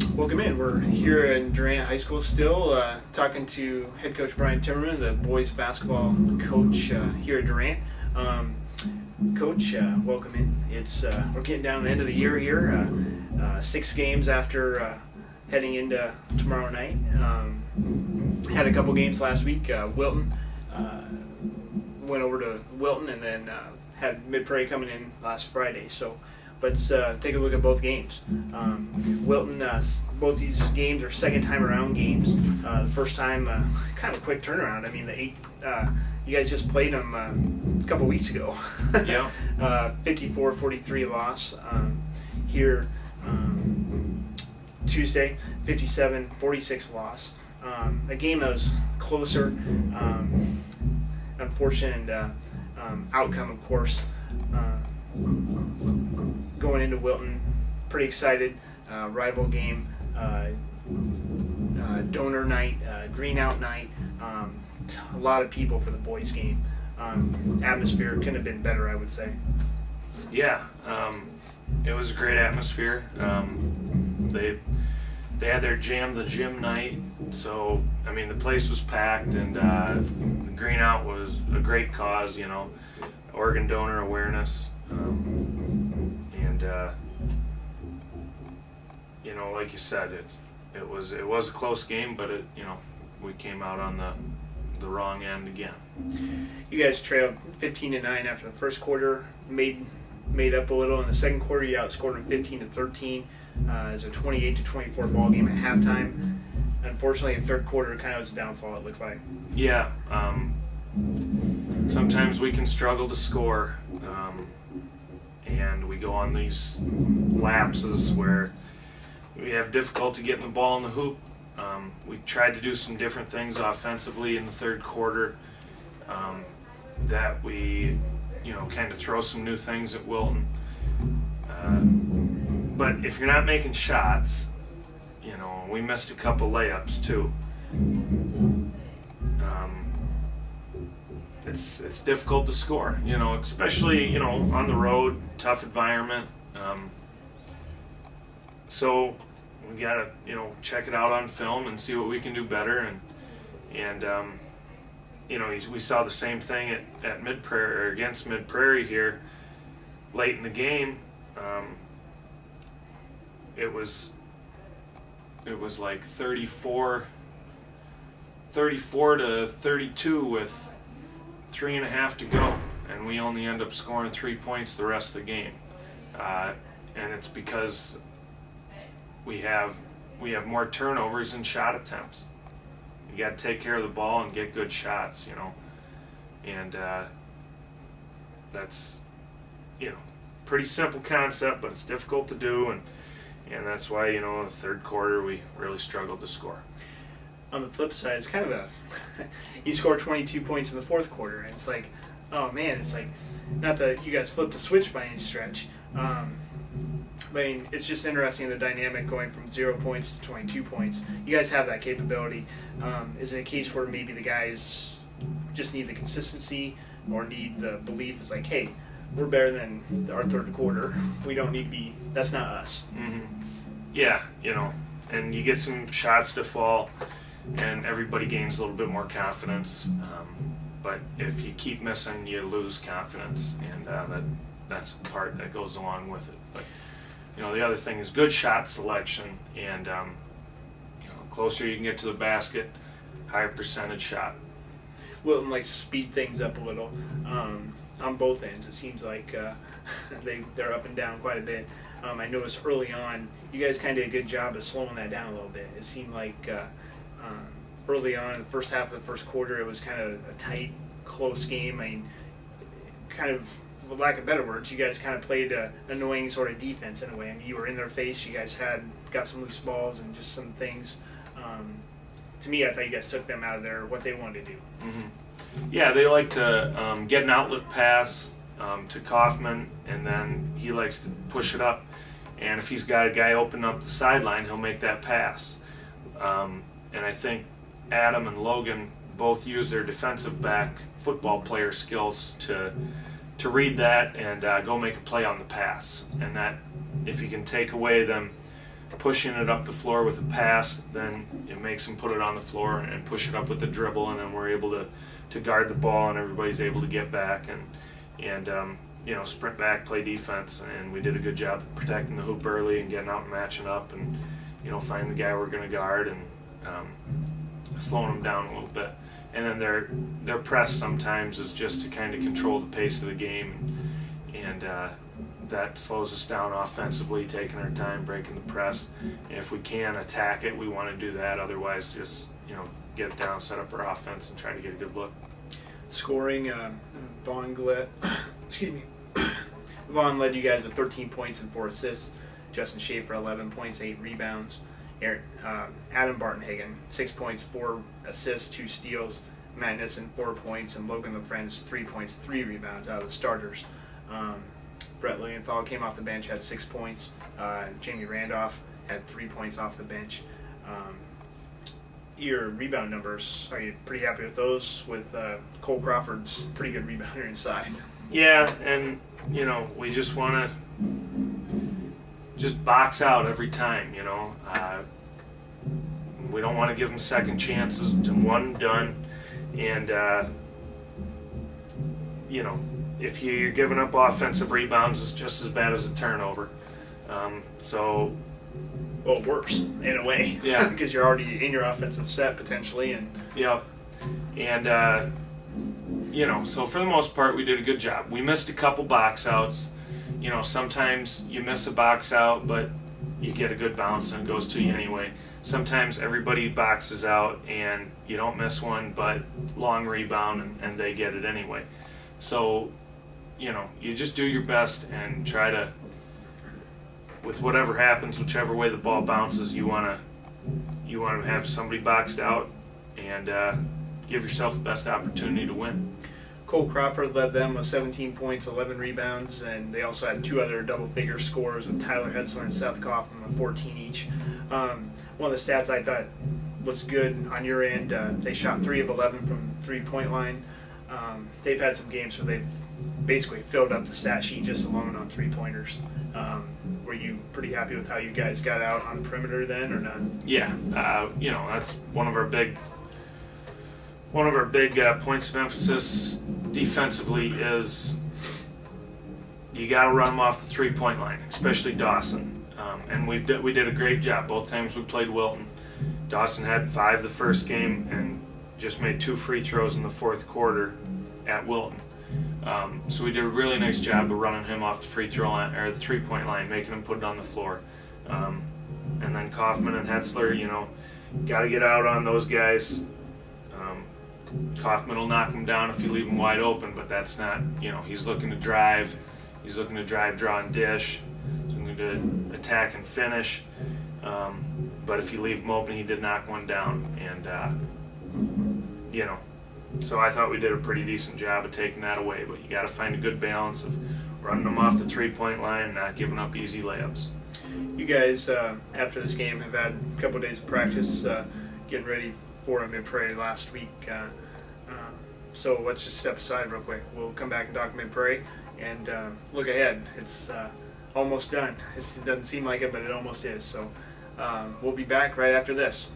Welcome in. We're here in Durant High School still, talking to head coach Brian Timmerman, the boys basketball coach here at Durant. Coach, welcome in. It's we're getting down to the end of the year here. 6 games after heading into tomorrow night. Had a couple games last week. Wilton went over to Wilton, and then had Mid-Prairie coming in last Friday. So let's take a look at both games. Wilton, both these games are second time around games. The first time, kind of a quick turnaround. I mean, you guys just played them a couple weeks ago. Yeah. 54-43 loss. Here Tuesday, 57-46 loss. A game that was closer. Unfortunate outcome, of course. Going into Wilton, pretty excited. Rival game, donor night, green out night. A lot of people for the boys game. Atmosphere couldn't have been better, I would say. Yeah, it was a great atmosphere. They had their Jam the Gym night, so I mean the place was packed, and the green out was a great cause, organ donor awareness, and like you said, it was a close game, but we came out on the wrong end again. You guys trailed 15-9 after the first quarter, made up a little in the second quarter. You outscored them 15-13. It was a 28-24 ball game at halftime. Unfortunately, the third quarter kind of was a downfall, it looked like. Yeah, sometimes we can struggle to score, and we go on these lapses where we have difficulty getting the ball in the hoop. We tried to do some different things offensively in the third quarter, that we, kind of throw some new things at Wilton. But if you're not making shots, we missed a couple layups too. It's difficult to score, especially, on the road, tough environment. So we gotta, check it out on film and see what we can do better. And we saw the same thing at Mid-Prairie, or against Mid-Prairie here late in the game. It was like 34 to 32 with 3.5 to go, and we only end up scoring 3 points the rest of the game. And it's because we have more turnovers and shot attempts. You got to take care of the ball and get good shots, and that's pretty simple concept, but it's difficult to do, and that's why in the third quarter we really struggled to score. On the flip side, it's kind of you scored 22 points in the fourth quarter, and it's like, oh man, it's like, not that you guys flipped a switch by any stretch. I mean, it's just interesting, the dynamic going from 0 points to 22 points. You guys have that capability. Is it a case where maybe the guys just need the consistency, or need the belief? It's like, hey, we're better than our third quarter. We don't need to be, that's not us. Mm-hmm. Yeah, and you get some shots to fall, and everybody gains a little bit more confidence. But if you keep missing, you lose confidence, and that's the part that goes along with it. But the other thing is good shot selection, and closer you can get to the basket, higher percentage shot. Wilton likes to speed things up a little on both ends. It seems like they're up and down quite a bit. I noticed early on, you guys kind of did a good job of slowing that down a little bit. It seemed like early on, in the first half of the first quarter, it was kind of a tight, close game. I mean, kind of, for lack of better words, you guys kind of played an annoying sort of defense in a way. I mean, you were in their face. You guys got some loose balls and just some things. To me, I thought you guys took them out of what they wanted to do. Mm-hmm. Yeah, they like to get an outlet pass to Kaufman, and then he likes to push it up. And if he's got a guy open up the sideline, he'll make that pass. And I think Adam and Logan both use their defensive back football player skills to read that and go make a play on the pass. And that, if you can take away them pushing it up the floor with a pass, then it makes them put it on the floor and push it up with the dribble, and then we're able to guard the ball, and everybody's able to get back and sprint back, play defense, and we did a good job protecting the hoop early and getting out and matching up, and finding the guy we're going to guard and slowing them down a little bit. And then their press sometimes is just to kind of control the pace of the game, and that slows us down offensively, taking our time, breaking the press. And if we can attack it, we want to do that. Otherwise, just get it down, set up our offense, and try to get a good look. Scoring, Vaughn led you guys with 13 points and 4 assists. Justin Schaefer 11 points, 8 rebounds. Adam Bartenhagen 6 points, 4 assists, 2 steals. Matt Nissen 4 points, and Logan LaFrance 3 points, 3 rebounds out of the starters. Brett Lilienthal came off the bench, had 6 points. Jamie Randolph had 3 points off the bench. Your rebound numbers, are you pretty happy with those? With Cole Crawford's pretty good rebounder inside. Yeah, and we just want to just box out every time. We don't want to give them second chances. One done, and if you're giving up offensive rebounds, it's just as bad as a turnover. Well, worse in a way. Yeah. Because you're already in your offensive set potentially, and yep. And so for the most part, we did a good job. We missed a couple box outs. Sometimes you miss a box out, but you get a good bounce and it goes to you anyway. Sometimes everybody boxes out and you don't miss one, but long rebound and they get it anyway. So, you just do your best and try to, with whatever happens, whichever way the ball bounces, you want to have somebody boxed out and give yourself the best opportunity to win. Cole Crawford led them with 17 points, 11 rebounds, and they also had 2 other double-figure scores with Tyler Hetzler and Seth Kaufman with 14 each. One of the stats I thought was good on your end, they shot 3 of 11 from three-point line. They've had some games where they've basically filled up the stat sheet just alone on three-pointers. Were you pretty happy with how you guys got out on the perimeter then, or not? Yeah, that's one of our big points of emphasis defensively is you got to run them off the three-point line, especially Dawson. And we did a great job. Both times we played Wilton, Dawson had 5 the first game and just made 2 free throws in the fourth quarter at Wilton. So we did a really nice job of running him off the free throw line or the three-point line, making him put it on the floor. And then Kaufman and Hetzler, got to get out on those guys. Kaufman will knock him down if you leave him wide open, but that's not, he's looking to drive. He's looking to drive, draw, and dish. He's looking to attack and finish. But if you leave him open, he did knock one down. And, so I thought we did a pretty decent job of taking that away. But you got to find a good balance of running them off the three-point line and not giving up easy layups. You guys, after this game, have had a couple of days of practice getting ready for a mid-Prairie last week. So let's just step aside real quick. We'll come back and talk mid-Prairie and look ahead. It's almost done. It doesn't seem like it, but it almost is. So we'll be back right after this.